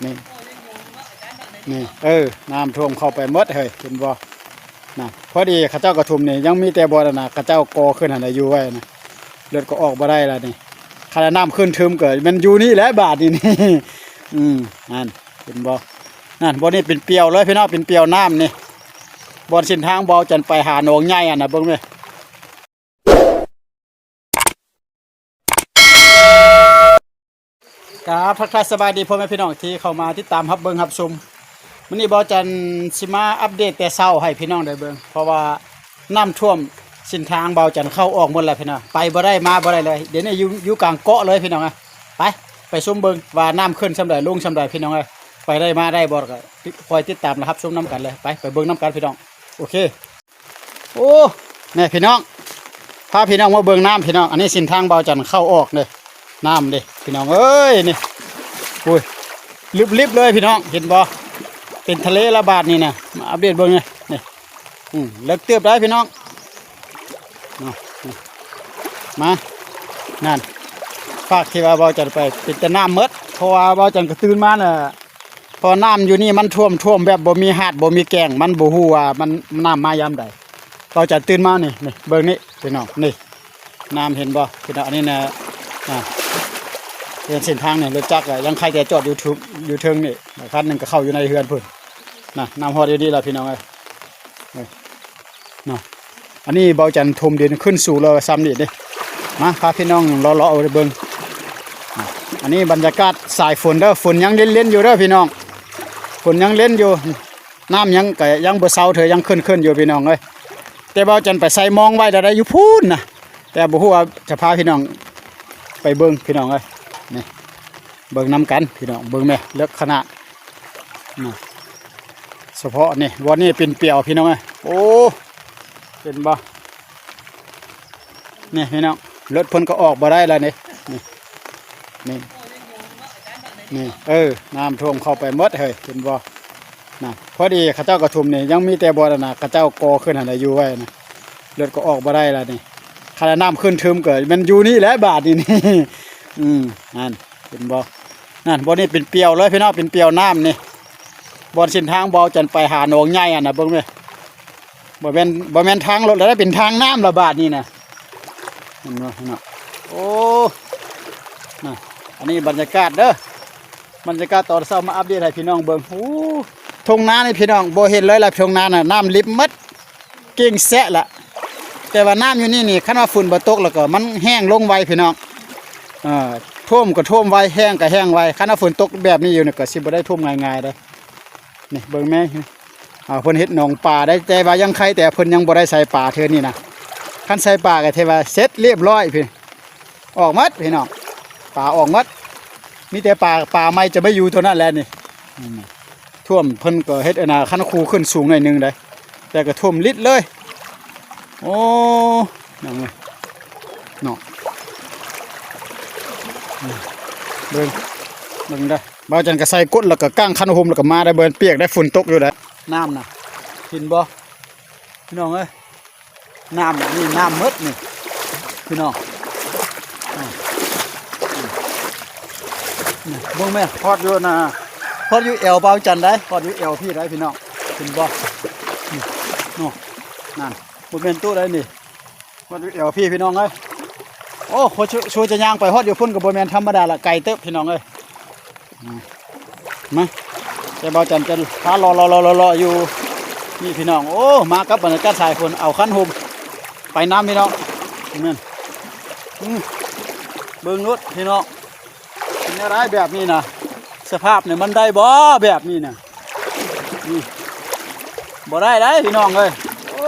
นี่นี่น้ำท่วมเข้าไปหมดเฮ้ยเห็นบ่นะพอดีข้าเจ้ากระทุมนี่ยังมีแต่บ่อนะข้าเจ้ากอขึ้นหันอยู่ไว้นะเลือดก็ออกมาได้แล้วนี่ขนาดน้ำขึ้นทึมเกิดมันอยู่นี่แหละบาทนี่นั่นเห็นบ่นั่นบ่อนี่เป็นเปียวเลยพี่น้องเป็นเปียวน้ำนี่บ่อนเส้นทางบ่อจันไปหาหนองใหญ่อ่ะนะเบิ่งเลยครับทักทายสบายดีพ่อแม่พี่น้องที่เข้ามาติดตามรับเบิ่งรับชมวันนี้บ่อจันสิมาอัปเดตแต่เช้าให้พี่น้องได้เบิ่งเพราะว่าน้ำท่วมเส้นทางบ่อจันเข้าออกหมดแล้วพี่น้องไปบ่ได้มาบ่ได้เลยเดี๋ยวนี้อยู่กลางเกาะเลยพี่น้องอ่ะไปชมเบิ่งว่าน้ำขึ้นซำใดลงซำใดพี่น้องเอ้ยไปได้มาได้บ่ก็คอยติดตามนะครับชมน้ำกันเลยไปเบิ่งน้ำกันพี่น้องโอเคโอ้แม่พี่น้องพาพี่น้องมาเบิ่งน้ำพี่น้องอันนี้เส้นทางบ่อจันเข้าออกเลยน้ำดิพี่น้องเอ้ยนี่อุ้ยลิบเลยพี่น้องเห็นบ่เป็นทะเลระบาดนี่นะมาอัปเดตเบิ่งเลยนี่เลิกเติบได้พี่น้องมานั่นฝากที่ว่าบ่จันไปเป็นแต่น้ำมดเพราะว่าบ่จันก็ตื่นมาน่ะพอน้ำอยู่นี่มันท่วมแบบบ่มีหาดบ่มีแกงมันบ่ฮู้ว่ามันน้ำมายามใดบ่จันตื่นมานี่เบิ่งนี่พี่น้องนี่น้ำเห็นบ่พี่น้องอันนี้นะเส้นทางเนี่ยรถจักรยังใครแต่จอดอยู่เทิงนี่คันหนึ่งก็เข้าอยู่ในเฮือนพุ่นน้ำฮอดอยู่ดีแล้วพี่น้องเอ้ยอันนี้เบาจันทมดินขึ้นสู่เราซ้ำนี่ดิมาพาพี่น้องรอเอาเบิ่งอันนี้บรรยากาศสายฝนเด้อฝนยังเล่นอยู่เด้อพี่น้องฝนยังเล่นอยู่น้ำยังก็ยังบ่เซาเถอะยังขึ้นอยู่พี่น้องเอ้ยแต่เบาจันไปใส่มองไว้ได้อยู่พูนนะแต่บ่ฮู้ว่าจะพาพี่น้องไปเบิ่งพี่น้องเอ้ยนี่เบิ่งน้ำกันพี่น้องเบิ่งแม่เลิกขนาดเฉพาะนี่วันนี้เป็นเปียวพี่น้องเอ้ยโอ้เป็นบ่นี่พี่น้องรถเพิ่นก็ออกบ่ได้แล้วนี่น้ำท่วมเข้าไปหมดเฮ้ยเป็นบ่นะพอดีข้าเจ้ากระทุมนี่ยังมีแต่บ่อนะข้าเจ้ากอขึ้นหันอยู่ไว้นะรถก็ออกบ่ได้แล้วนี่ขนาดน้ำขึ้นทึมเกิดมันอยู่นี่แหละบาทนี่นั่นเป็นบ่นั่นบ่อนี่เป็นเปียวเลยพี่น้องเป็นเปียวน้ำนี่บ่อนเส้นทางบ่อจันไปหาหนองใหญ่อ่ะนะเบิ่งเลยบ่แม่นทางรถแล้วเป็นทางน้ำระบาดนี่นะเห็นบ่พี่น้องโอ้น่ะอันนี้บรรยากาศเด้อบรรยากาศตอนเช้ามาอัปเดตให้พี่น้องเบิ่งโอ้ทุ่งนานี่พี่น้องบ่เห็นเลยล่ะทุ่งนาน่ะน้ำลิบมัดเก่งแซะละแต่ว่าน้ำอยู่นี่คันว่าฝนบ่ตกแล้วก็มันแห้งลงไวพี่น้องท่วมก็ท่วมไวแห้งก็แห้งไวคันว่าฝนตกแบบนี้อยู่นี่ก็สิบ่ได้ท่วมง่ายๆเด้นี่เบิ่งแม่เพิ่นเฮ็ดหนองป่าได้แต่ว่ายังใครแต่เพิ่นยังบ่ได้ใส่ป่าเทื่อนี่นะคันใส่ป่าก็เทว่าเสร็จเรียบร้อยพี่ออกหมดพี่น้องป่าออกหมดมีแต่ป่าไม้จะไม่อยู่เท่านั้นแหละนี่ท่วมเพิ่นก็เฮ็ดคันคูขึ้นสูงหน่อยนึงได้แต่ก็ท่วมลิดเลยโอ้นั่นเลยเนาะเบิ่งได้บ่าวจันก็ใส่กดแล้วก็ก้างคันโฮมแล้วก็มาได้เบิ่นเปียกได้ฝนตกอยู่ได้น้ำน่ะเห็นบ่พี่น้องเอ้ยน้ำนี่น้ำมดนี่พี่น้องเบิ่งแม่พอดอยู่นะพอดอยู่เอวบ่าวจันได้พอดอยู่เอวพี่ได้พี่น้องเห็นบ่เนาะนั่นบ่แม่นตู้ได้นี่พอดอยู่เอวพี่น้องเอ้ยโอ้โหชูจะย่างไปฮอดอยู่พุ่นก็บ่แม่นธรรมดาละไกลเติบพี่น้องเอ้ยมาแต่บ่าวจันจะพารออยู่นี่พี่น้องโอ้มากับบรรยากาศสายฝนเอาคันโฮมไปน้ำพี่น้องนั่นเบิ่งรถพี่น้องเป็นอะไรแบบนี้นะสภาพเนี่ยมันได้บ่แบบนี้นะนี่บ่ได้พี่น้องเลยโอ้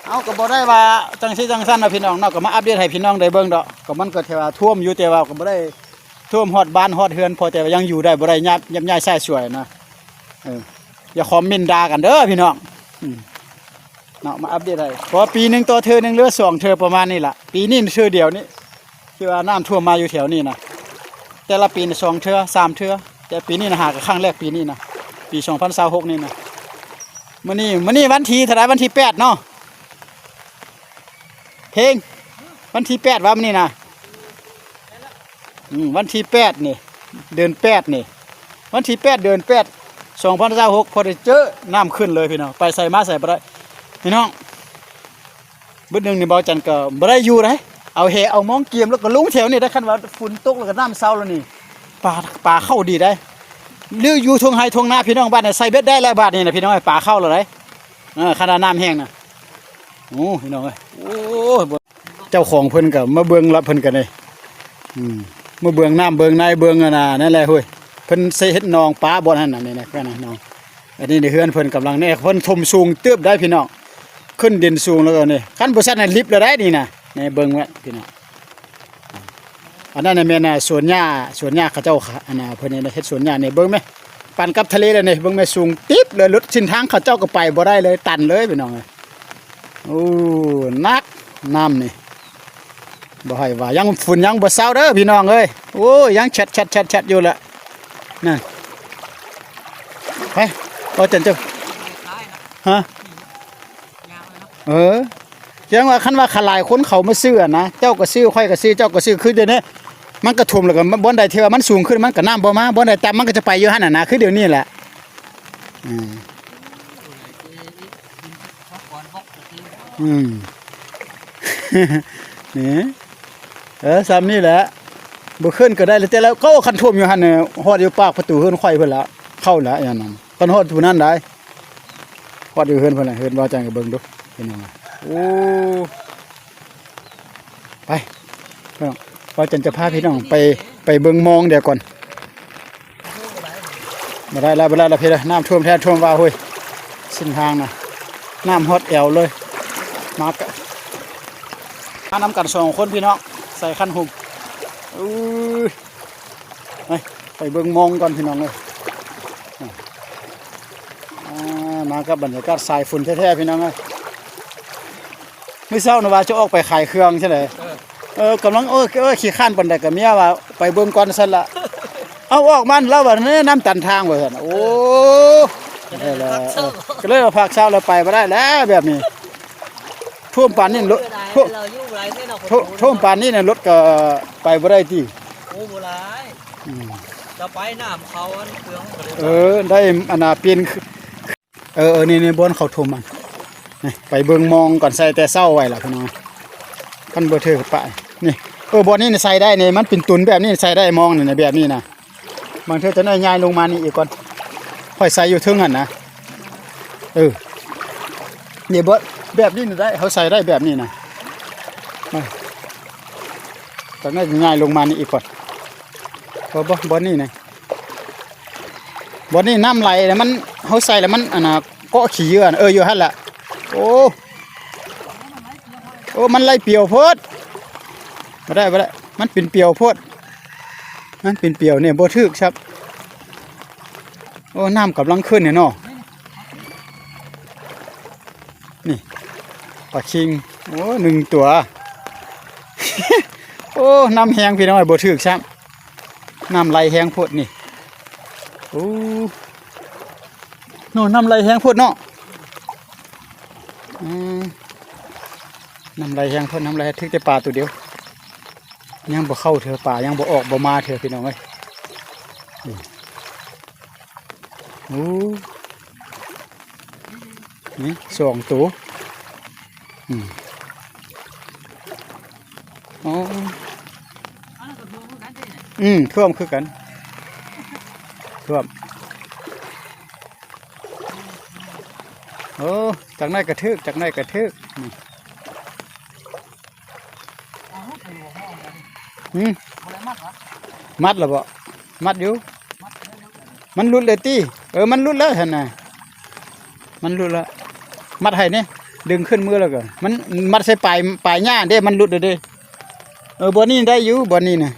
เอาก็บ่ได้ว่าจังซี่จังซั่นนะพี่น้องเนาะก็มาอัปเดตให้พี่น้องได้เบิ่งดอกก็มันก็แค่ว่าท่วมอยู่แต่ว่าก็บ่ได้ท่วมฮอดบ้านฮอดเฮือนพอแต่ว่ายังอยู่ได้บ่ได้ยับย้ายใส่สวยนะอย่าคอมเมนต์ด่ากันเด้อพี่น้องเนาะมาอัปเดตให้เพราะปีนึงต่อเทื่อนึงเหลือ2เทื่อประมาณนี้ล่ะปีนี้เทื่อเดียวนี้ที่ว่าน้ำท่วมมาอยู่แถวนี้นะแต่ละปีนี่2เทื่อ3เทื่อแต่ปีนี้นะหากับครั้งแรกปีนี้นะปี2026นี่นะมื้อนี้วันที่เท่าไหร่วันที่8เนาะเพลงวันที่8ว่ามื้อนี้นะวันที่8นี่เดือน8นี่ วันที่8เดือน8 2026พอได้เจอน้ำขึ้นเลยพี่น้องไปใส่มาใส่บ่ได้พี่น้องบึดนึงนี่เบาจันก็บ่ได้อยู่ได้เอาแหเอามองเกียมแล้วก็ลงแถวนี่ได้คันว่าฝนตกแล้วก็น้ำเซาแล้วนี่ปลาเข้าดีได้หรืออยู่ทงไห้ทงนาพี่น้องบ้านน่ะใส่เบ็ดได้แล้วบาดนี้น่ะพี่น้องปลาเข้าแล้วได้ขนาดน้ำแห้งน่ะโอ้พี่น้องเอ้ยโอ้เจ้าของเพิ่นก็มาเบิ่งรับเพิ่นกันเลยมาเบิ่งน้ำเบิ่งในเบิ่งน่ะนั่นแหละเฮ้ยเพิ่นใส่เฮ็ดนองปลาบ่นั่นน่ะนี่นะแค่นั้นน้องอันนี้เฮือนเพิ่นกำลังเนี่ยเพิ่นถมสูงเติบได้พี่น้องขึ้นดินสูงแล้วก็นี่คันบ่ซั่นน่ะลิฟต์แล้วได้นี่น่ะนี่เบิ่งไว้พี่น้องอันนั้นน่ะแม่นน่ะสวนหญ้าเขาเจ้าอันน่ะเพิ่นนี่เฮ็ดสวนหญ้านี่เบิ่งไหมปานกับทะเลแล้วนี่เบิ่งแม่สูงติ๊บเลยรถเส้นทางเขาเจ้าก็ไปบ่ได้เลยตันเลยพี่น้องโอ้นักน้ำนี่บ่ให้ว่ายังฝุ่นยังบ่เซาเด้อพี่น้องเอ้ยโอ้ยังแชดอยู่ละนั่นไปเราจะฮะยังว่าคันว่าขลายคนเขามาซื้อนะเจ้าก็ซื้อค่อยก็ซื้อเจ้าก็ซื้อคือเดี๋ยวนี้มันกระทุ่มแล้วก็บ่อนใดที่ว่ามันสูงขึ้นมันก็น้ำบ่มาบ่อนใดต่ำมันก็จะไปอยู่หั่นน่ะนะคือเดี๋ยวนี้แหละนี่ซ้ำนี่แหละบ่ขึ้นก็ได้แต่แล้วก็คันท่วมอยู่หั่นน่ะฮอดอยู่ปากประตูเฮือนข่อยเพิ่นละเข้าแล้วอย่างนั้นคันฮอดผู้นั้นได้ฮอดอยู่เฮือนเพิ่นน่ะเฮือนว่าจังก็เบิ่งดูเป็นยังไงโอ้ไปพี่น้องว่าจันจะพาพี่น้องไปเบิ่งมองเดี๋ยวก่อนบ่ได้แล้วพี่น้ำท่วมแท้ท่วมว่าเฮ้ยเส้นทางน่ะน้ำฮอดแอวเลยมากะนำกัน2คนพี่น้องใส่คันหุ่มไปเบิ่งมองก่อนพี่น้องเลยมากับบรรยากาศสายฝุ่นแท้ๆพี่น้องเลยไม่เศร้านะว่าจะออกไปขายเครื่องใช่ไหมกำลังขี้ข้านปันใดกับเมียว่าไปเบิ่งก่อนสั่นละเอาออกมันแล้วว่าเนี่ยน้ำตันทางว่าสั่นโอ้ได้แล้วก็เลยเราพักเช้าเราไปไม่ได้แล้วแบบนี้ท่วมป่านนี่รถท่วมป่านนี่เนี่ยรถก็ไปไม่ได้ที่โอ้โบราณจะไปน้ำเขาอันเครื่องได้อนาเปลี่ยนนี่บนเขาท่วมมันไปเบิ่งมองก่อนใส่แต่เศร้าไว้ล่ะพี่น้องคันบ่ถือไปนี่บ่นี่ใส่ได้นี่มันเป็นตุนแบบนี้ใส่ได้มองนี่แบบนี้นะบางเทื่อจะได้ย้ายลงมานี่อีกก่อนค่อยใส่อยู่ถึงหั่นนะนี่บ่แบบนี้ได้เขาใส่ได้แบบนี้นะต้องได้ย้ายลงมานี่อีกก่อนบ่นี่นะบ่นี่น้ำไหลแล้วมันเขาใส่แล้วมันอันน่ะเกาะขี้เยื่ออยู่หั่นล่ะโอ้มันไล่เปียวโพดมาได้มันเป็นเปียวโพดมันเป็นเปียวเนี่ยบ่ทึกครับโอ้น้ำกำลังขึ้นเนี่ยเนาะนี่ปลาคิงโอ้1ตัว โอ้น้ำแห้งพี่น้องบ่ทึกครับน้ำไหลแห้งโพดนี่โอ้โน่น้ำไหลแห้งโพดเนาะน้ำไหลแห้งพ่นน้ำไหลทึกแต่ปลาตัวเดียวยังบ่เข้าเถอะปลายังบ่ออกบ่มาเถอะพี่น้องเอ้ยโอ้นี่2ตัวอ๋อท่วมคือกันท่วมโอ้จากไหนกระทึกมัดหรอบ่มัดอยู่มันรุดเลยตีมันรุดแล้วเห็นไหมมันรุดแล้วมัดให้เนี่ยดึงขึ้นมือแล้วก็มันมัดใส่ปลายหญ้าเด้มันรุดเลยเด้บ่นี่ได้อยู่บ่นี่นะ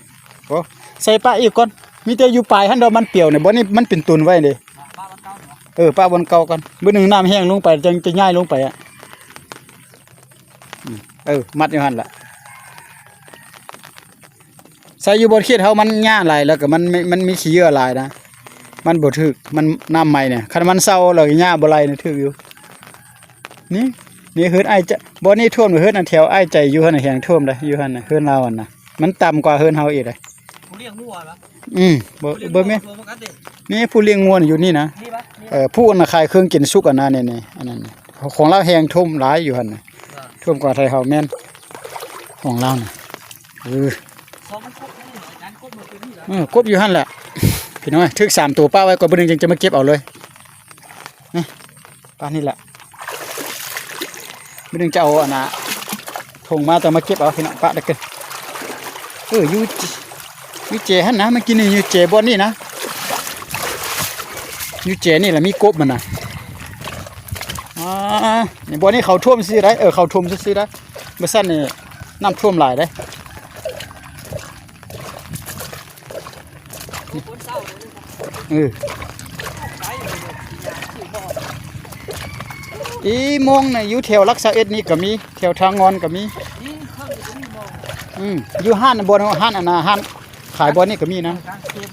โอ้ใส่ปลาอีกก่อนมีแต่อยู่ปลายหันเดามันเปี่ยวเนี่ยบ่นี่มันเป็นตุนไว้เด้ปลาบนเก่ากันมื้อนึงน้ำแห้งลงไปจะง่ายลงไปอ่ะมัดอยู่หั่นล่ะใส่อยู่บนเขียดเฮามันหญ้าหลายแล้วก็มันมีขี้เยื่อหลายนะมันบ่ถึกมันน้ำใหม่เนี่ยคันมันเศร้าแล้วหญ้าบ่ไหลนี่ถึกอยู่นี่เฮือนไอ้จะบ่นี่ท่วมเฮือนอันแถวไอ้ใจอยู่หั่นแห้งท่วมเลยอยู่หั่นน่ะเฮือนเราอั่นน่ะมันต่ำกว่าเฮือนเฮาอีกเลยเลี้ยงงัวเหรอบ่แม่น นี่ผู้เลี้ยงงัวอยู่นี่นะ นี่ปะนี่ ผู้น่ะขายเครื่องกินสุกอันนั้นนี่อันนั้นของเราแหงท่วมหลายอยู่หั่นน่ะท่วมกว่าไทยเฮาแม่นของเราน่ะเขามันครบนี่เหรอจานครบมันเป็นนี่เหรอก บอยู่หั่นแหละพี่น้อยถึก3ตัวป้าไว้ก่อนบ่นึงจึงจะมาเก็บเอาเลยนี่ป้านี่แหละบ่นึงจะเอาอันน่ะทงมาแต่มาเก็บเอาพี่น้องป้าได้เกินอยู่เจหั่นนะเมื่อกี้นี่อยู่เจบ่นี่นะอยู่เจนี่แหละมีกบมันน่ะนี่บ่นี่เขาท่วมซื่อได้เขาท่วมซื่อได้บ่ซั่นนี่น้ำท่วมหลายได้ คนเศร้าเลยใช้เลยถือบ่อ อีมงน่ะอยู่แถวรักษาเอ็ดนี่ก็มีแถวทางงอนก็มี นี่ข้างอยู่นี่มอง อยู่ห้านบ่อนห้านอันน่ะห้านขายบ่อนนี่ก็มีนะ ทางเก็บ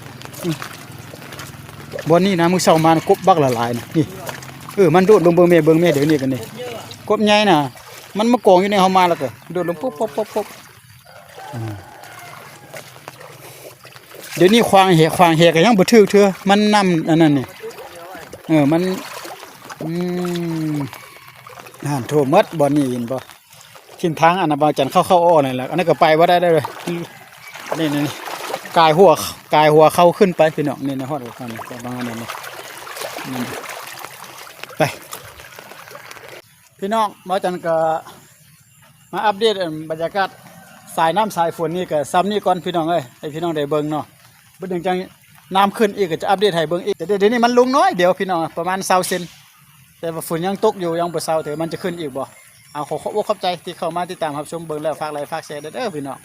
บ่อนนี่นะมื้อเช้ามากบบักละลายนะนี่มันโดดลงเบิ่งแม่เดี๋ยวนี้กันนี่ เยอะ กบใหญ่น่ะมันมากองอยู่ในเฮามาแล้วก็โดดลงปุ๊บเดี๋ยวนี้ควางแหก็ยังบ่ถึกเทื่อมันนำอันนั้นนี่มันโทรหมดบ่อนนี่เห็นบ่ทิศทางอันน่ะบ่จันเข้าอ้อนั่นแหละอันนั้นก็ไปบ่ได้เลยนี่กายหัวเข้าขึ้นไปพี่น้องนี่นะฮอดกันประมาณนั้นนี่ไปพี่น้องบ่จันก็มาอัปเดตบรรยากาศสายน้ำสายฝนนี่ก็ซ้ำนี่ก่อนพี่น้องเอ้ยให้พี่น้องได้เบิ่งเนาะบ่ถึงจังน้ำขึ้นอีกก็จะอัปเดตให้เบิ่งอีกแต่เดี๋ยวนี้มันลงน้อยเดี๋ยวพี่น้องประมาณ20เซนแต่ว่าฝนยังตกอยู่ยังบ่เซาแต่มันจะขึ้นอีกบ่เอาขอบใจที่เข้ามาติดตามรับชมเบิ่งแล้วฝากไลค์ฝากแชร์เด้อพี่น้อง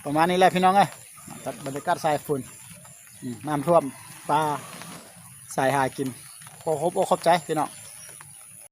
ประมาณนี้แหละพี่น้องเอ้ยบรรยากาศสายฝนน้ำท่วมปลาสายหากินขอบใจพี่น้อง